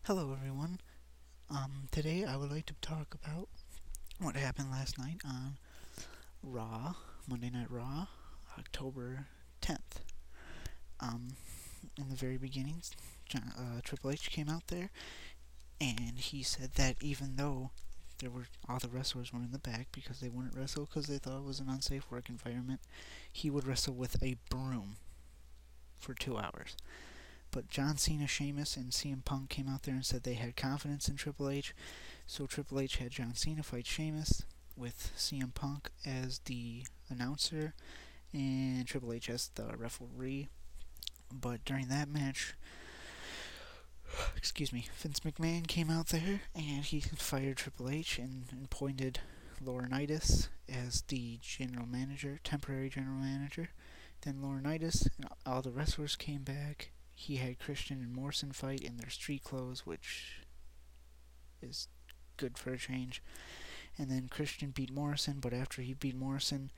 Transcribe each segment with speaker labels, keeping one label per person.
Speaker 1: Hello everyone. Today I would like to talk about what happened last night on Raw, Monday Night Raw, October 10th. Um, in the very beginning, Triple H came out there and he said that even though all the wrestlers were in the back because they wouldn't wrestle because they thought it was an unsafe work environment, he would wrestle with a broom for 2 hours. But John Cena, Sheamus, and CM Punk came out there and said they had confidence in Triple H. So Triple H had John Cena fight Sheamus with CM Punk as the announcer and Triple H as the referee. But during that match, Vince McMahon came out there and he fired Triple H and appointed Laurinaitis as the temporary general manager. Then Laurinaitis and all the wrestlers came back. He had Christian and Morrison fight in their street clothes, which is good for a change. And then Christian beat Morrison, but after he beat Morrison,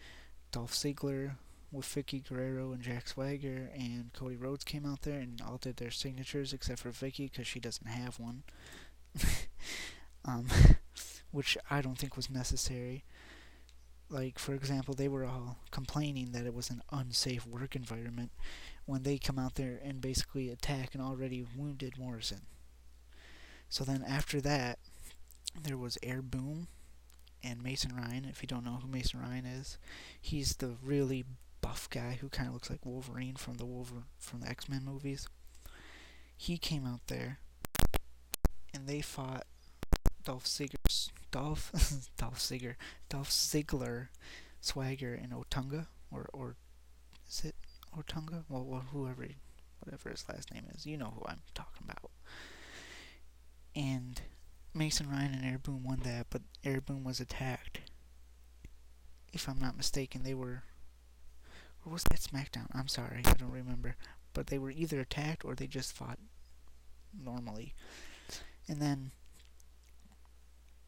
Speaker 1: Dolph Ziggler with Vicky Guerrero and Jack Swagger and Cody Rhodes came out there and all did their signatures except for Vicky because she doesn't have one. Which I don't think was necessary. Like, for example, they were all complaining that it was an unsafe work environment when they come out there and basically attack an already wounded Morrison. So then after that, there was Air Boom and Mason Ryan. If you don't know who Mason Ryan is, he's the really buff guy who kind of looks like Wolverine from the X-Men movies. He came out there and they fought Dolph Ziggler, Swagger, and Otunga, or is it Otunga? Well, whatever his last name is, you know who I'm talking about. And Mason Ryan and Air Boom won that, but Air Boom was attacked. If I'm not mistaken, or was that SmackDown? I'm sorry, I don't remember. But they were either attacked or they just fought normally. And then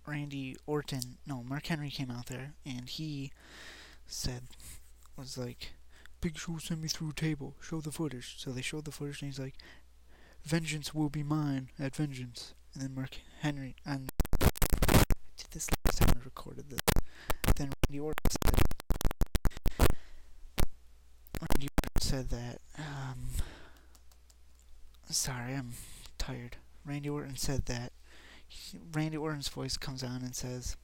Speaker 1: Mark Henry came out there and he was like, Big Show sent me through a table, show the footage. So they showed the footage and he's like, vengeance will be mine at vengeance. And then Mark Henry, and I did this last time I recorded this. Then Randy Orton said that, sorry, I'm tired. Randy Orton said that Randy Orton's voice comes on and says,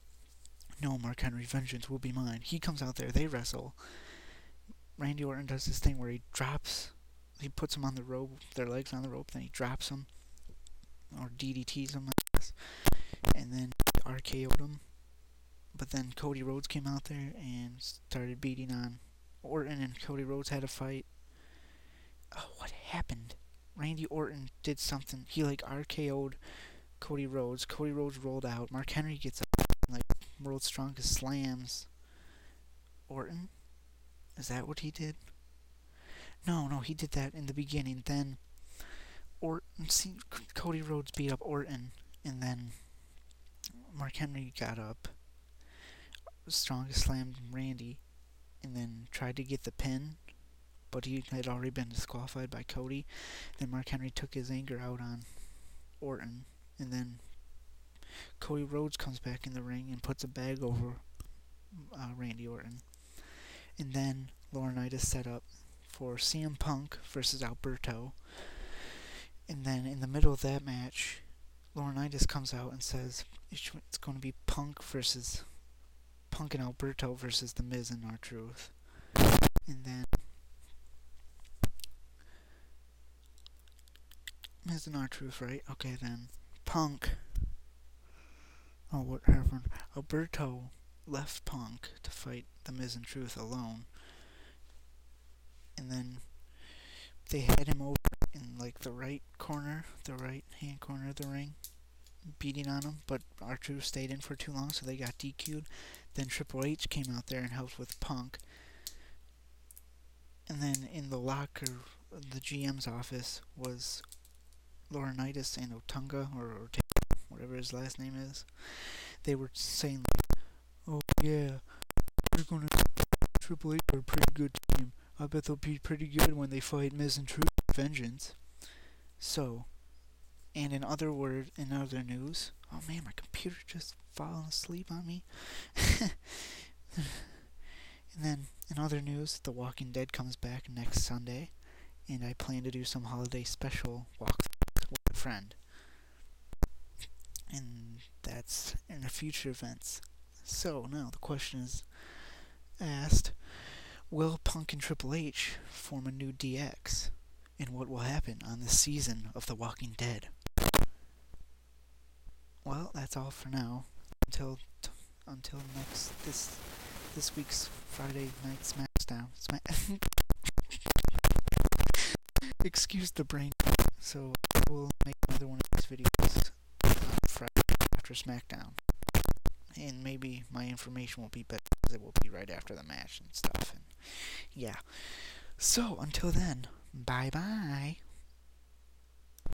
Speaker 1: no, Mark Henry, vengeance will be mine. He comes out there, they wrestle. Randy Orton does this thing where he puts them on the rope, their legs on the rope, then he drops them, or DDTs them, I guess, and then RKO'd them. But then Cody Rhodes came out there and started beating on Orton, and Cody Rhodes had a fight. Oh, what happened? Randy Orton did something. He RKO'd Cody Rhodes. Cody Rhodes rolled out. Mark Henry gets up and World's Strongest slams Orton. Is that what he did? No, he did that in the beginning. Then Cody Rhodes beat up Orton, and then Mark Henry got up. Strongest slammed Randy, and then tried to get the pin, but he had already been disqualified by Cody. Then Mark Henry took his anger out on Orton, and then Cody Rhodes comes back in the ring and puts a bag over Randy Orton. And then Laurinaitis set up for CM Punk versus Alberto. And then in the middle of that match, Laurinaitis comes out and says it's going to be Punk and Alberto versus The Miz and R-Truth. And then Miz and R-Truth, right? Okay, then Punk. Oh, what happened? Alberto left Punk to fight The Miz and Truth alone. And then they had him over in the right hand corner of the ring, beating on him, but R-Truth stayed in for too long, so they got DQ'd. Then Triple H came out there and helped with Punk. And then in the locker, the GM's office, was Laurinaitis and Otunga, or whatever his last name is. They were saying, oh yeah, we're gonna Triple H are a pretty good team. I bet they'll be pretty good when they fight Miz and Truth Vengeance. So, And in other news, oh man, my computer just falling asleep on me. And then in other news, The Walking Dead comes back next Sunday, and I plan to do some holiday special walkthrough with a friend. And that's in the future events. So now the question is asked, will Punk and Triple H form a new DX? And what will happen on this season of The Walking Dead? Well, that's all for now. Until this week's Friday Night Smackdown. Excuse the brain. So we'll make another one of these videos on Friday after SmackDown, and maybe my information will be better because it will be right after the match and stuff. And yeah. So until then, bye bye.